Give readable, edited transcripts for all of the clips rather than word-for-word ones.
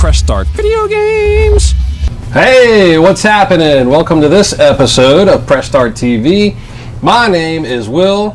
Press Start Video Games. Hey, what's happening? Welcome to this episode of Press Start TV. My name is Will,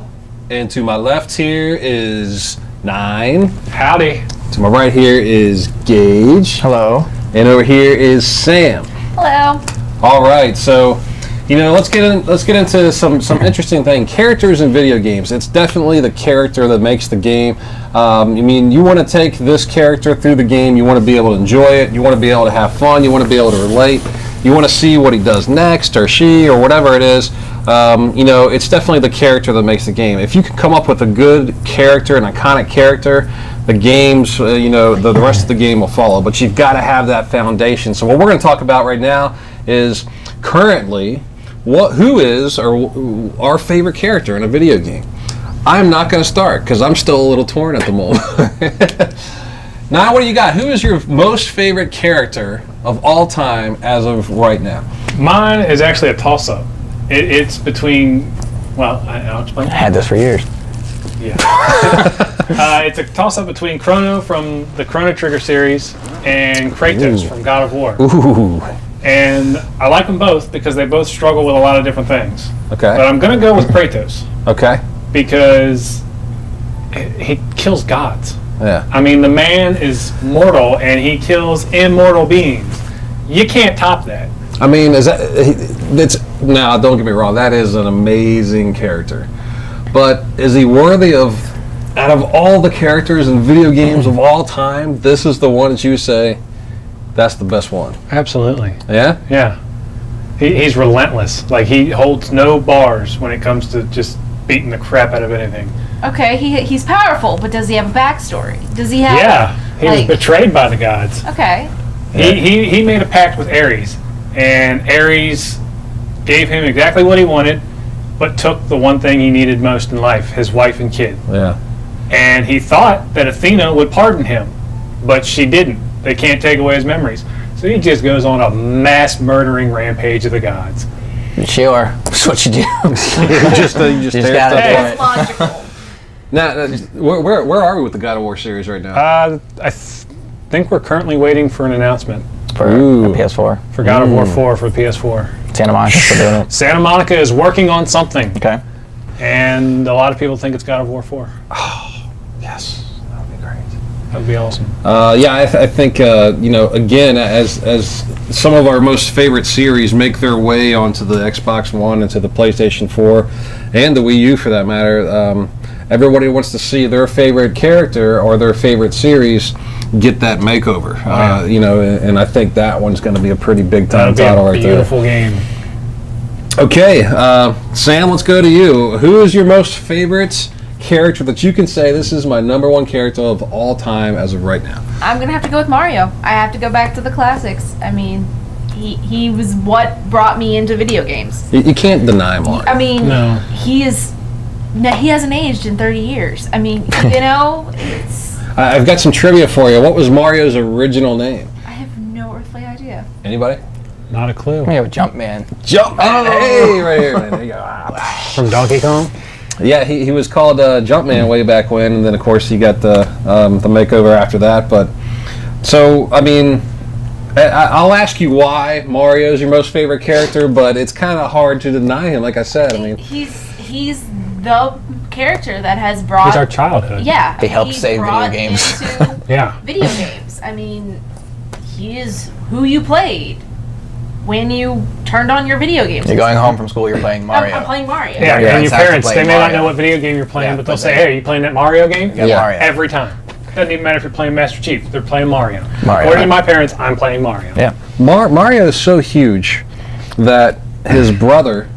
and to my left here is Nine. Howdy. To my right here is Gage. Hello. And over here is Sam. Hello. All right, so let's get into some interesting thing. Characters in video games. It's definitely the character that makes the game. You want to take this character through the game. You want to be able to enjoy it. You want to be able to have fun. You want to be able to relate. You want to see what he does next, or she, or whatever it is. It's definitely the character that makes the game. If you can come up with a good character, an iconic character, the games, the rest of the game will follow. But you've got to have that foundation. So what we're going to talk about right now is currently who is our favorite character in a video game. I'm not going to start because I'm still a little torn at the moment. Now, what do you got? Who is your most favorite character of all time as of right now? Mine is actually a toss-up. It's between, I'll explain. I had this for years. Yeah. It's a toss-up between Chrono from the Chrono Trigger series and Kratos from God of War. Ooh. And I like them both because they both struggle with a lot of different things. Okay. But I'm going to go with Kratos. Okay. Because he kills gods. Yeah. I mean, the man is mortal and he kills immortal beings. You can't top that. I mean, now don't get me wrong, that is an amazing character. But is he worthy of, out of all the characters in video games of all time, this is the one that you say, that's the best one? Absolutely. Yeah? Yeah. He's relentless. Like, he holds no bars when it comes to just beating the crap out of anything. Okay, he's powerful, but does he have a backstory? Does he have? Yeah, he was betrayed by the gods. Okay. He made a pact with Ares, and Ares gave him exactly what he wanted, but took the one thing he needed most in life, his wife and kid. Yeah. And he thought that Athena would pardon him, but she didn't. They can't take away his memories. So he just goes on a mass murdering rampage of the gods. Sure, that's what you do. you just tear got stuff it. apart. That's logical. Now, where are we with the God of War series right now? I think we're currently waiting for an announcement For the PS4. for God of War 4 for the PS4. Santa Monica still doing it. Santa Monica is working on something, Okay. and a lot of people think it's God of War 4. Yes. That would be great. That would be awesome. I think, again, as some of our most favorite series make their way onto the Xbox One and to the PlayStation 4 and the Wii U for that matter, everybody wants to see their favorite character or their favorite series get that makeover. And I think that one's going to be a pretty big time title right there. Beautiful game. Okay, Sam, let's go to you. Who is your most favorite character that you can say this is my number one character of all time as of right now? I'm gonna have to go with Mario. I have to go back to the classics. I mean, he was what brought me into video games. You can't deny Mario. I mean, No. he hasn't aged in 30 years. I mean, it's. I've got some trivia for you. What was Mario's original name? I have no earthly idea. Anybody? Not a clue. We have a Jumpman. Jumpman! Hey, right here, man. There you go. From Donkey Kong? Yeah, he was called Jumpman way back when, and then of course he got the makeover after that. But so I mean, I'll ask you why Mario's your most favorite character, but it's kind of hard to deny him. Like I said, I mean, he's the character that has brought. He's our childhood. Yeah, He helped save video brought games. into Yeah. video games. I mean, he is who you played when you turned on your video games. You're going home from school, you're playing Mario. I'm playing Mario. Yeah, Your and your parents have to parents, play they may not Mario. know what video game you're playing, Yeah, but they'll but say, they- hey, are you playing that Mario game? You got Yeah. Mario. Every time. Doesn't even matter if you're playing Master Chief. They're playing Mario. Mario. According to my parents, I'm playing Mario. Yeah. Mario is so huge that his brother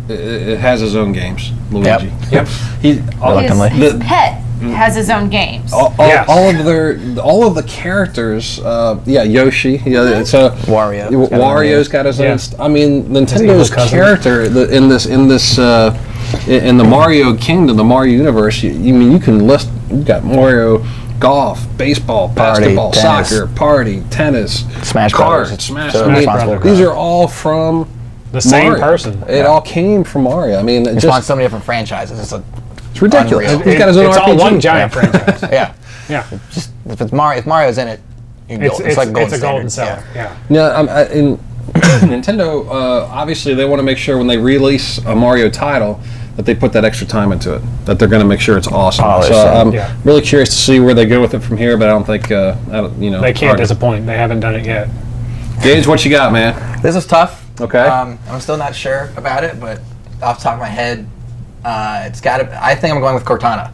has his own games. Luigi. Yep. Reluctantly. His pet has his own games. Yes. all of the characters. Yoshi. Yeah, so Wario. Wario's got his own. Yeah. I mean, Nintendo's evil cousin. character in the Mario Kingdom, the Mario universe. You can list. You've got Mario. Golf, baseball, basketball, tennis. soccer, party, tennis, Smash cards, Brothers. Smash. So I mean, responsible for these that. are all from The same Mario. person. It all came from Mario. I mean, He spawns so many different franchises. It's ridiculous. Unreal. He's got his own It's RPG. all one giant franchise. yeah. Yeah. Just if Mario's in it, It's like gold it's a golden standard. seller. Yeah, in Nintendo, obviously they want to make sure when they release a Mario title that they put that extra time into it, that they're going to make sure it's awesome. Polished, so I'm yeah. really curious to see where they go with it from here, but I don't think, They can't disappoint. They haven't done it yet. Gage, what you got, man? This is tough. Okay. I'm still not sure about it, but off the top of my head, it's got to. I think I'm going with Cortana.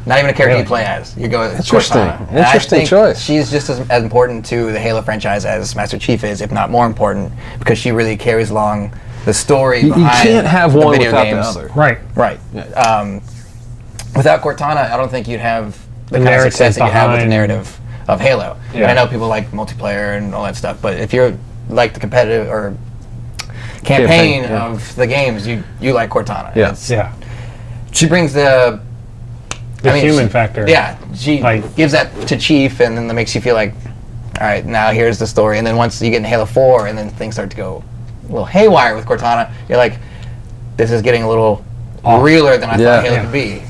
Not even a character you play as. You go with Interesting. Cortana. And Interesting I think choice. She's just as important to the Halo franchise as Master Chief is, if not more important, because she really carries along the story You behind can't have the one video without games. the other. Right. Right. Without Cortana, I don't think you'd have the kind of narrative success that you have with the behind- narrative of Halo. Yeah. And I know people like multiplayer and all that stuff, but if you're like the competitive or campaign yeah. of the games, you like Cortana. Yeah. Yeah. She brings the Human she- factor. Yeah, she Like- gives that to Chief, and then that makes you feel like, all right, now here's the story. And then once you get in Halo 4, and then things start to go a little haywire with Cortana, you're like, this is getting a little realer than I thought Halo could be.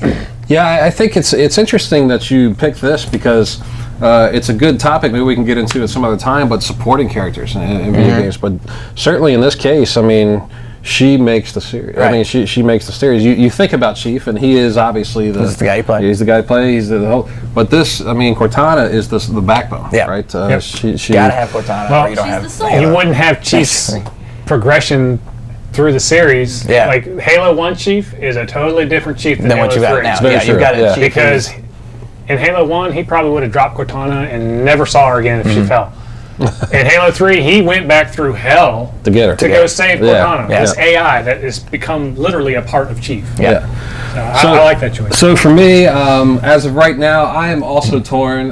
Yeah, I think it's interesting that you picked this because it's a good topic. Maybe we can get into it some other time. But supporting characters in video games, but certainly in this case, I mean, she makes the series. I mean, she makes the series. You think about Chief, and he is obviously This is the guy you play. He's the guy you play. He's the whole. But this, I mean, Cortana is the backbone. Yeah. Right. Yep. She Gotta have Cortana, Well, or you don't she's have the soul. Halo. You wouldn't have Chief's Yes. progression through the series. Yeah. Like Halo 1 Chief is a totally different Chief than than Halo what you got 3. now. very Yeah, true, you've got yeah. it. Chief Because is- in Halo 1, he probably would have dropped Cortana and never saw her again if she fell. In Halo 3, he went back through hell to get her to go save Yeah. Cortana. Yeah. This AI that has become literally a part of Chief. Yeah. I like that choice. So for me, as of right now, I am also torn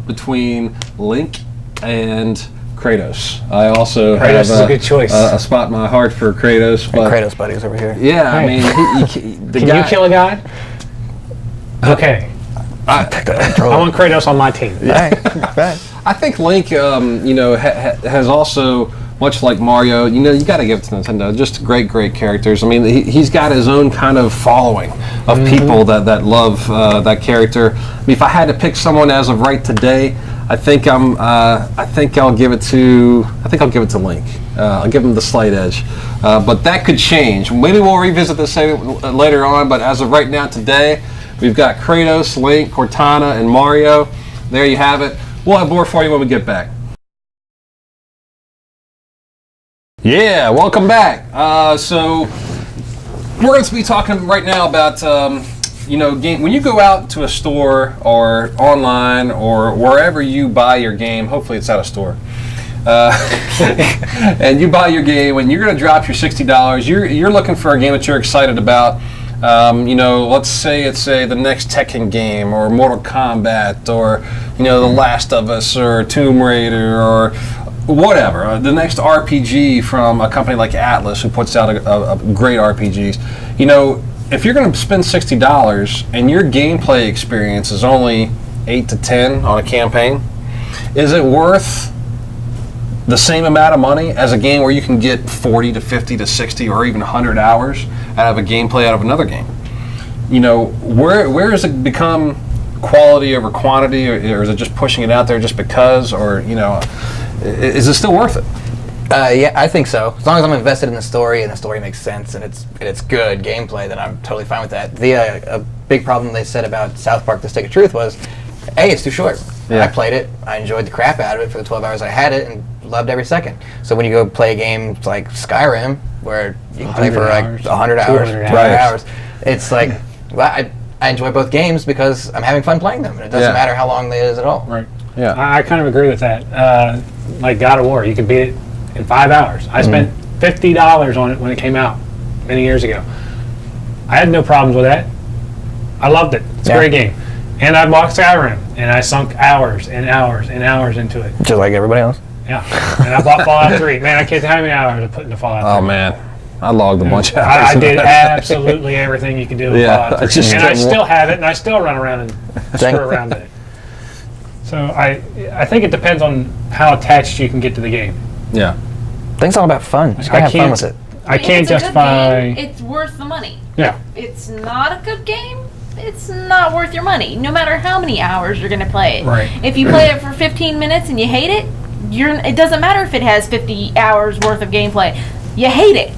between Link and Kratos. I also Kratos have is a good choice. a spot in my heart for Kratos. But Kratos buddies over here. yeah, I Hey. mean, the Can guy. you kill a god? Okay. I want Kratos on my team. I think Link, has also, much like Mario, you got to give it to Nintendo. Just great characters. I mean, he's got his own kind of following of people that love that character. I mean, if I had to pick someone as of right today, I think I'll give it to Link. I'll give him the slight edge, but that could change. Maybe we'll revisit this later on. But as of right now, today, we've got Kratos, Link, Cortana, and Mario. There you have it. We'll have more for you when we get back. Yeah, welcome back. So we're going to be talking right now about game. When you go out to a store or online or wherever you buy your game, hopefully it's at a store, and you buy your game, and you're going to drop your $60. You're looking for a game that you're excited about. Let's say it's the next Tekken game or Mortal Kombat or The Last of Us or Tomb Raider or whatever, the next RPG from a company like Atlas who puts out a great RPGs. If you're going to spend $60 and your gameplay experience is only 8 to 10 on a campaign, is it worth the same amount of money as a game where you can get 40 to 50 to 60 or even 100 hours out of a gameplay out of another game? Where does it become quality over quantity, or is it just pushing it out there just because, or is it still worth it? Yeah, I think so. As long as I'm invested in the story and the story makes sense and it's good gameplay, then I'm totally fine with that. A big problem they said about South Park: The Stick of Truth was, hey, it's too short. Yeah. I played it, I enjoyed the crap out of it for the 12 hours I had it, and loved every second. So when you go play a game like Skyrim, where you can play for like 100 hours, 200 hours, it's like, well, I enjoy both games because I'm having fun playing them, and it doesn't matter how long they is at all. Right. Yeah. I kind of agree with that. Like God of War, you can beat it in 5 hours. I spent $50 on it when it came out many years ago. I had no problems with that. I loved it. It's a great game. And I bought Skyrim, and I sunk hours and hours and hours into it. Just like everybody else. Yeah. And I bought Fallout 3. Man, I can't tell how many hours I put into Fallout 3. Oh man, I logged a bunch of hours. I did absolutely everything you can do with Fallout 3. And I still have it, and I still run around and screw around in it. So I think it depends on how attached you can get to the game. Yeah. I think it's all about fun. You just gotta have fun with it. I can't It's a good justify. game, it's worth the money. Yeah. It's not a good game, it's not worth your money, no matter how many hours you're going to play it. Right. If you play it for 15 minutes and you hate it, it doesn't matter if it has 50 hours worth of gameplay. You hate it.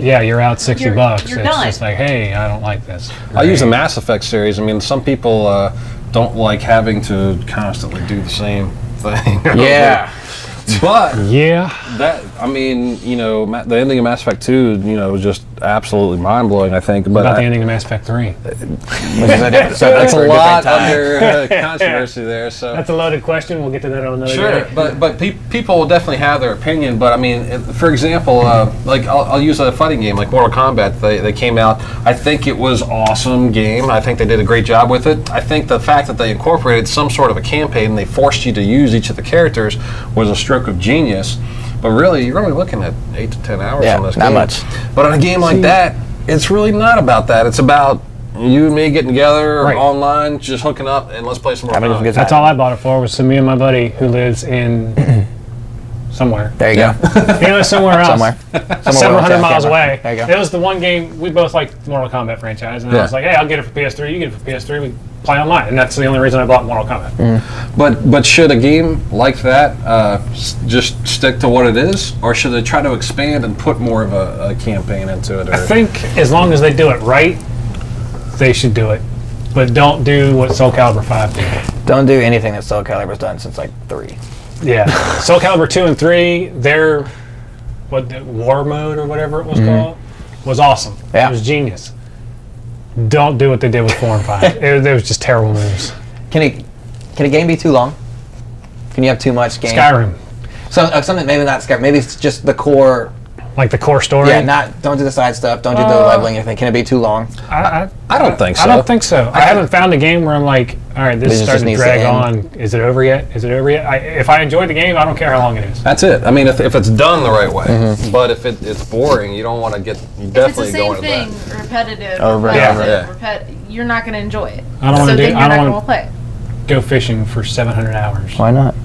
Yeah, you're out $60. You're It's done. just like, hey, I don't like this. I use the Mass Effect series. I mean, some people don't like having to constantly do the same thing. Yeah. But Yeah. that, I mean, you know, the ending of Mass Effect 2, you know, was just absolutely mind blowing. I think. But About the ending of Mass Effect 3. that's a lot under controversy there. So That's a loaded question. We'll get to that on another sure, day. but people will definitely have their opinion. But I mean, for example, like I'll use a fighting game like Mortal Kombat. They came out. I think it was awesome game. I think they did a great job with it. I think the fact that they incorporated some sort of a campaign and they forced you to use each of the characters was a stroke of genius. But really, you're only looking at 8 to 10 hours on this game. not much. But on a game like that, it's really not about that. It's about you and me getting together Right. online, just hooking up, and let's play some more. Having some good That's all I bought it for, was to me and my buddy who lives in somewhere. There you go. You know, somewhere else. Somewhere. Several hundred miles away. There you go. It was the one game we both liked, the Mortal Kombat franchise, and I was like, hey, I'll get it for PS3, you get it for PS3, we play online, and that's the only reason I bought Mortal Kombat. But should a game like that just stick to what it is, or should they try to expand and put more of a campaign into it? Or? I think as long as they do it right, they should do it. But don't do what Soul Calibur 5 did. Don't do anything that Soul Calibur's done since like 3. Yeah. Soul Calibur 2 and 3, their war mode or whatever it was called, was awesome. Yeah. It was genius. Don't do what they did with 4 and 5. It was just terrible moves. Can a game be too long? Can you have too much game? Skyrim. So something maybe not Skyrim. Maybe it's just the core. Like the core story. Yeah. Don't do the side stuff. Don't do the leveling. Anything. Can it be too long? I don't think so. I don't think so. I haven't found a game where I'm like, all right, this is just starting to needs to drag end. on. Is it over yet? Is it over yet? If I enjoy the game, I don't care how long it is. That's it. I mean, if it's done the right way. But if it's boring, you don't want to get. You If it's definitely the go same into thing, that. repetitive, Over and repetitive, over. you're not going to enjoy it. I don't so wanna do- then you're I not don't going wanna- to play. Go fishing for 700 hours. Why not?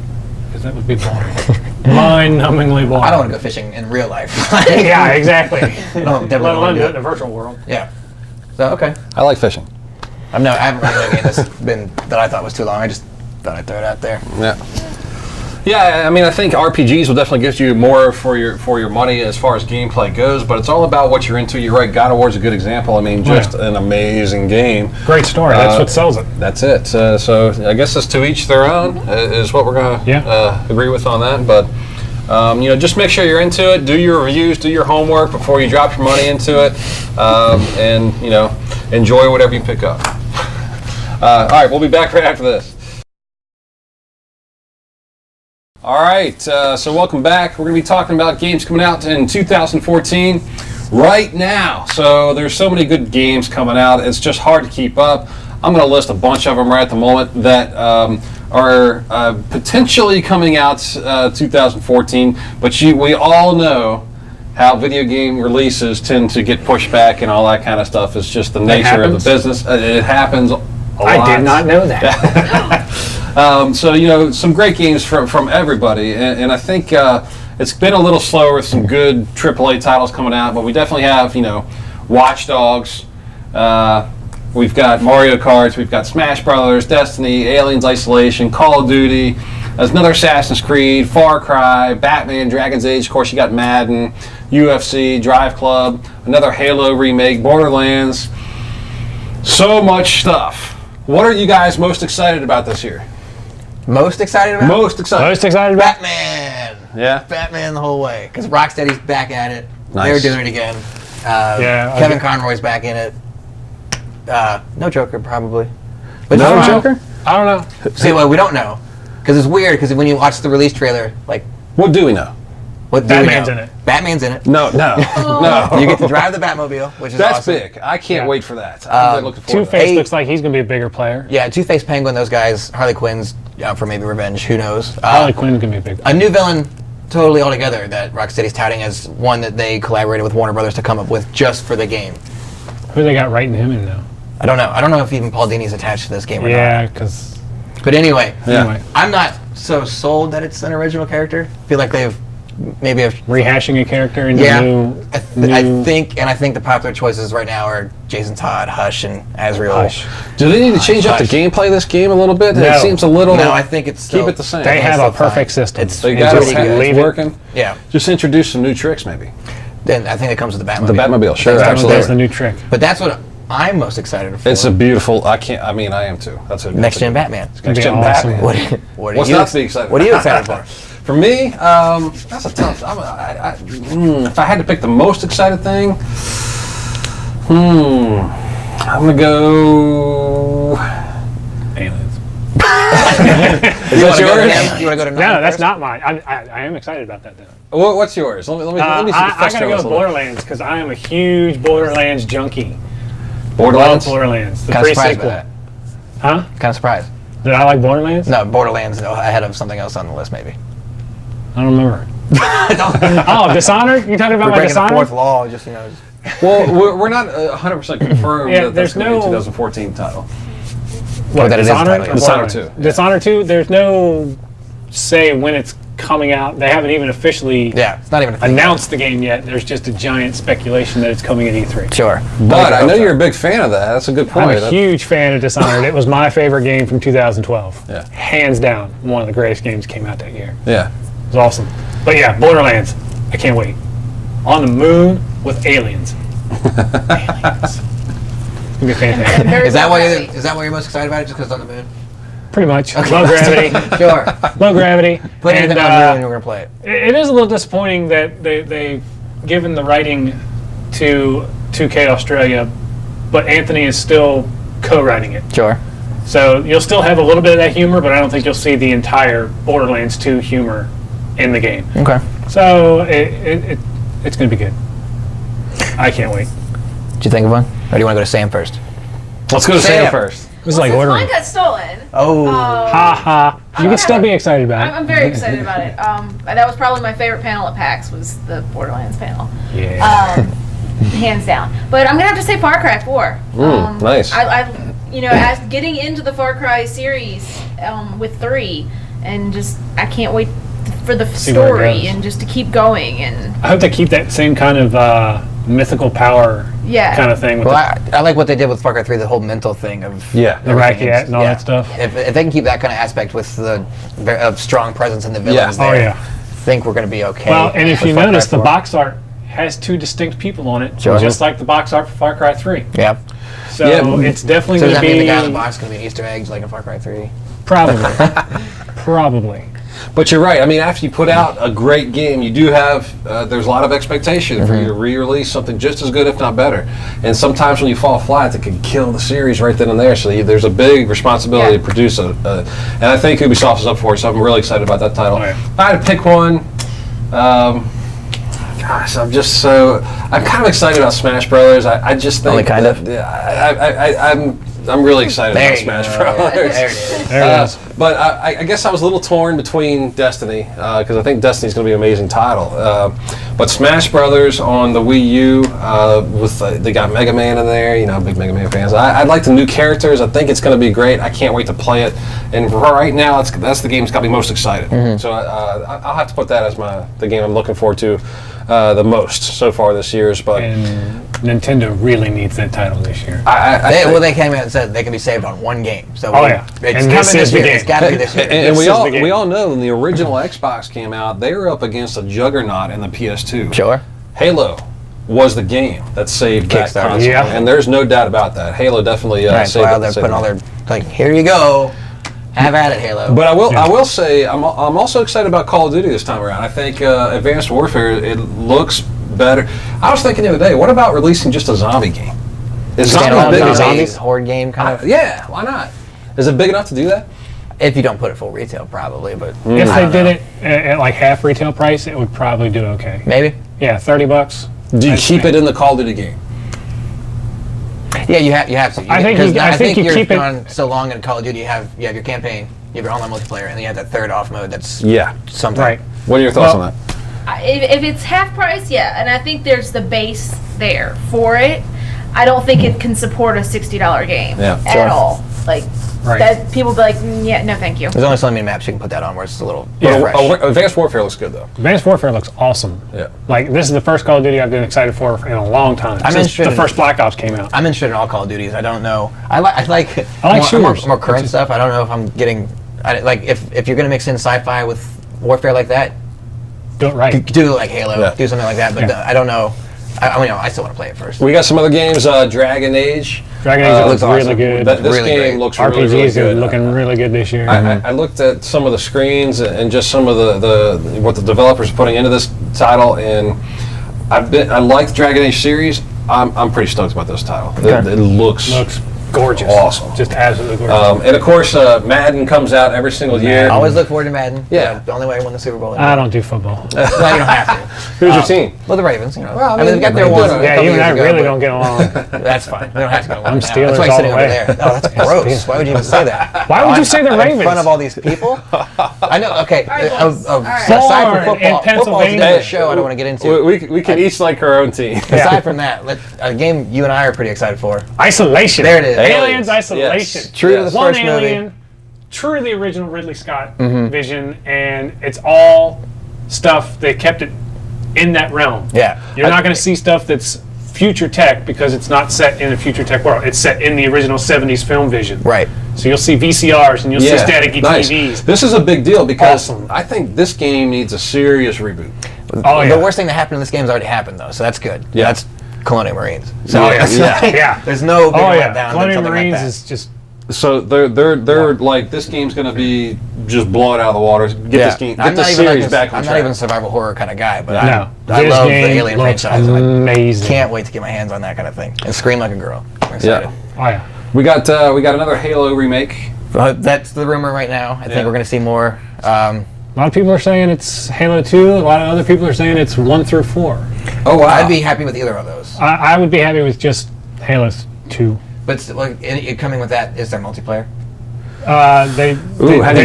Because that would be boring. Mind-numbingly boring. I don't want to go fishing in real life. Yeah, exactly. No, definitely Let don't alone wanna do do it in the virtual world. Yeah. So okay. I like fishing. I haven't really a game that's been that I thought was too long. I just thought I'd throw it out there. Yeah. Yeah, I mean, I think RPGs will definitely give you more for your money as far as gameplay goes, but it's all about what you're into. You're right, God of War is a good example. I mean, just an amazing game. Great story. That's what sells it. That's it. So I guess it's to each their own is what we're going to agree with on that. But, just make sure you're into it. Do your reviews, do your homework before you drop your money into it, and, enjoy whatever you pick up. All right, we'll be back right after this. All right, so welcome back. We're going to be talking about games coming out in 2014 right now. So there's so many good games coming out. It's just hard to keep up. I'm going to list a bunch of them right at the moment that are potentially coming out 2014. But we all know how video game releases tend to get pushed back and all that kind of stuff. It's just the nature of the business. It happens a lot. I did not know that. Some great games from everybody, and I think it's been a little slower with some good AAA titles coming out, but we definitely have, Watch Dogs, we've got Mario Kart, we've got Smash Brothers, Destiny, Aliens Isolation, Call of Duty, there's another Assassin's Creed, Far Cry, Batman, Dragon's Age, of course you got Madden, UFC, Drive Club, another Halo remake, Borderlands, so much stuff. What are you guys most excited about this year? Most excited about? Most excited. Most excited about? Batman. Yeah. Batman the whole way. Because Rocksteady's back at it. Nice. They're doing it again. Yeah, Kevin Conroy's back in it. No Joker, probably. But No just- Joker? I don't know. See, well, we don't know. Because it's weird, because when you watch the release trailer, like, What do we know? what do we Batman's know? in it. Batman's in it. No. No. You get to drive the Batmobile, which is That's awesome. big. I can't Yeah. wait for that. I'm really looking forward to that. Two-Face Hey. looks like he's going to be a bigger player. Yeah, Two-Face, Penguin, those guys, Harley Quinn's out for maybe revenge, who knows. Harley Quinn's going to be a big A new villain totally altogether that Rocksteady's touting as one that they collaborated with Warner Brothers to come up with just for the game. Who they got writing him in now? I don't know. I don't know if even Paul Dini's attached to this game or Yeah, because... not. But anyway, Yeah. Anyway. I'm not so sold that it's an original character. I feel like they've maybe rehashing a character into new. I think the popular choices right now are Jason Todd, Hush, and Azrael. Hush. Do they need to change up the gameplay of this game a little bit? No. It seems a little. No, I think it's keep it the same. They have a perfect fine. system. They got Just it. leave It's it. working. Yeah. Just introduce some new tricks, maybe. Then I think it comes with the Batmobile. The Batmobile, sure, That's absolutely. the new trick. But that's what I'm most excited for. It's a beautiful. I am too. That's a Next gen Batman. gonna be Next gen awesome. Batman. What are What's you not to be excited? What are you excited for? For me, that's a tough. If I had to pick the most excited thing, I'm gonna go. Aliens. Is that yours? You want to go to No, that's not mine. I am excited about that though. What's yours? Let me I fester gotta on go this with a little. Borderlands because I am a huge Borderlands junkie. Borderlands. Love Borderlands, the Kind of surprised by pre-sequel. that. Huh? Kind of surprised. Did I like Borderlands? No, Borderlands ahead of something else on the list, maybe. I don't remember. Oh, Dishonored? You talking about We're my breaking the Dishonored? fourth law, just. Well, we're not 100% confirmed Yeah, that that's there's going to be a no- 2014 title. What, that it is the Dishonored? title, or Dishonored Borderlands? 2. Dishonored 2, there's no say when it's coming out. They haven't even officially Yeah, it's not even a thing. announced the game yet. There's just a giant speculation that it's coming at E3. Sure. But I know you're a big fan of that. That's a good point. I'm a huge fan of Dishonored. It was my favorite game from 2012. Yeah. Hands down, one of the greatest games that came out that year. Yeah. It was awesome. But yeah, Borderlands. I can't wait. On the moon with aliens. Aliens. It's gonna be fantastic. Is that why you're most excited about it? Just because it's on the moon? Pretty much. Low gravity. Sure. Low gravity. Put And, anything on the moon, and we're gonna play it. it is a little disappointing that they've given the writing to 2K Australia, but Anthony is still co-writing it. Sure. So you'll still have a little bit of that humor, but I don't think you'll see the entire Borderlands 2 humor in the game. Okay. So it's going to be good. I can't wait. Did you think of one, or do you want to go to Sam first? Let's go to Sam Sam. first. This is like Since ordering. mine got stolen. Oh. Ha ha. You can still be excited about it. I'm very excited about it. That was probably my favorite panel at PAX was the Borderlands panel. Yeah. Hands down. But I'm gonna have to say Far Cry 4. Nice. As getting into the Far Cry series with 3, and just I can't wait for the See where it story goes. and just to keep going and I hope they keep that same kind of mythical power yeah. kind of thing with Well, I like what they did with Far Cry 3, the whole mental thing of Yeah. the racket and all that stuff. If they can keep that kind of aspect with the strong presence in the villains Yeah. Oh, there, yeah. I think we're going to be okay. Well, and if with you Far Cry notice, the 4. box art has 2 distinct people on it, Sure. just like the box art for Far Cry 3. Yeah. So Yeah. it's definitely So does going that to mean be the guy in the box is going to be an Easter egg like in Far Cry 3? probably, probably. But you're right. I mean, after you put out a great game, you do have there's a lot of expectation for you to re-release something just as good, if not better. And sometimes when you fall flat, it can kill the series right then and there. So there's a big responsibility to produce and I think Ubisoft is up for it. So I'm really excited about that title. Oh, yeah. If I had to pick one, gosh, I'm kind of excited about Smash Brothers. I just think Only kind of? I'm really excited There about you Smash go. Brothers. There it is. There it is. But I guess I was a little torn between Destiny because I think Destiny's going to be an amazing title. But Smash Brothers on the Wii U they got Mega Man in there. You know, big Mega Man fans. I like the new characters. I think it's going to be great. I can't wait to play it. And right now, that's the game that's got me most excited. So I'll have to put that as the game I'm looking forward to the most so far this year. But And Nintendo really needs that title this year. They came out and said they can be saved on one game. So Oh, yeah. it's And coming this is the year. game. It's got to be this year. And This we is all the game. we all know when the original Xbox came out, they were up against a juggernaut in the PS2. Sure. Halo was the game that saved that Kickstarter. console, Yeah. and there's no doubt about that. Halo definitely Right, saved while it. they're saved putting all it. their here you go, have at it, Halo. But I will say I'm also excited about Call of Duty this time around. I think Advanced Warfare, it looks better. I was thinking the other day, what about releasing just a zombie game? Is zombie Standalone big as zombies, zombies? horde game kind of. Yeah, why not? Is it big enough to do that? If you don't put it full retail, probably, but If I they don't did know. it at like half retail price, it would probably do okay. Maybe. Yeah, $30. Do you keep it in the Call of Duty game? Yeah, you have to. I think because you- I think you you're keep it- gone so long in Call of Duty. You have your campaign, you have your online multiplayer, and then you have that third off mode. That's Yeah. something. Right. What are your thoughts Well, on that? If it's half price, yeah, and I think there's the base there for it. I don't think it can support a $60 game at all. Like that, people be like, yeah, no, thank you. There's only so many maps you can put that on where it's a little Well, fresh. Advanced Warfare looks good though. Advanced Warfare looks awesome. Yeah. Like, this is the first Call of Duty I've been excited for in a long time. Since the first Black Ops came out. I'm interested in all Call of Duties. I don't know. I like shooters. more current stuff. I don't know if I'm getting if you're gonna mix in sci-fi with warfare like that, Do it right. do like Halo, Yeah. do something like that. But I don't know. I still want to play it first. We got some other games. Dragon Age. Dragon Age looks awesome. really good. This really game great. looks RPGs really good. are looking really good this year. I looked at some of the screens and just some of the what the developers are putting into this title, and I like the Dragon Age series. I'm pretty stoked about this title. It looks gorgeous. Awesome. Just absolutely gorgeous. and of course, Madden comes out every single year. I always look forward to Madden. Yeah. The only way I won the Super Bowl. I don't do football. Well, you don't have to. Who's your team? Well, the Ravens. You know. Well, I mean, they've got their they one. do. a Yeah, couple you and I years ago, really but don't get along. That's fine. We don't have to go. I'm That's Steelers why he's all sitting the over way. there. Oh, that's gross. Why would you even say that? Why would you say the In Ravens? front of all these people? I know. Okay. right, boys. All right. Aside from Born in football, football's Pennsylvania. another show I don't want to get into. We can each like our own team. Aside from that, a game you and I are pretty excited for. Isolation. There it is. Aliens Isolation. Yes. True to the One first alien, movie. true to the original Ridley Scott vision, and it's all stuff they kept it in that realm. Yeah. You're not going to see stuff that's future tech because it's not set in a future tech world. It's set in the original 70s film vision. Right. So you'll see VCRs and you'll see staticky nice. TVs. This is a big deal because Awesome. I think this game needs a serious reboot. Oh, yeah. The worst thing that happened in this game has already happened, though, so that's good. Yeah. That's Colonial Marines. So Oh, yeah. yeah. There's no bigger letdown than Colonial something Marines like that. is just So they're like, this game's going to be just blown out of the water. Get this game, get this series back on I'm track. not even a survival horror kind of guy, but no. I This love the game Alien looks franchise. amazing. I can't wait to get my hands on that kind of thing and scream like a girl. I'm excited. Oh yeah. We got another Halo remake. That's the rumor right now. I think we're going to see more. A lot of people are saying it's Halo 2. A lot of other people are saying it's 1 through 4. Oh wow! I'd be happy with either of those. I would be happy with just Halo 2. But coming with that, is there multiplayer? How do you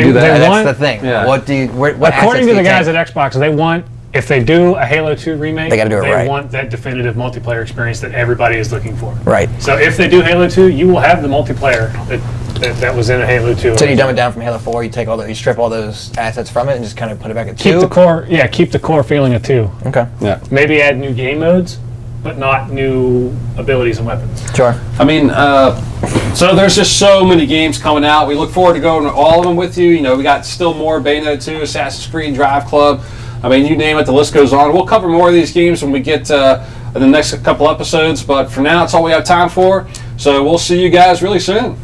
do that? That's want, the thing. Yeah. What according assets to do the you guys take? at Xbox, they want, if they do a Halo 2 remake, They gotta do it right. want that definitive multiplayer experience that everybody is looking for. Right. So if they do Halo 2, you will have the multiplayer that was in a Halo 2. So you dumb it down from Halo 4, you strip all those assets from it and just kind of put it back at 2? Keep the core feeling of 2. Okay. Yeah. Maybe add new game modes, but not new abilities and weapons. Sure. I mean, so there's just so many games coming out. We look forward to going to all of them with you. You know, we got still more Bayonetta 2, Assassin's Creed, Drive Club. I mean, you name it, the list goes on. We'll cover more of these games when we get in the next couple episodes. But for now, it's all we have time for. So we'll see you guys really soon.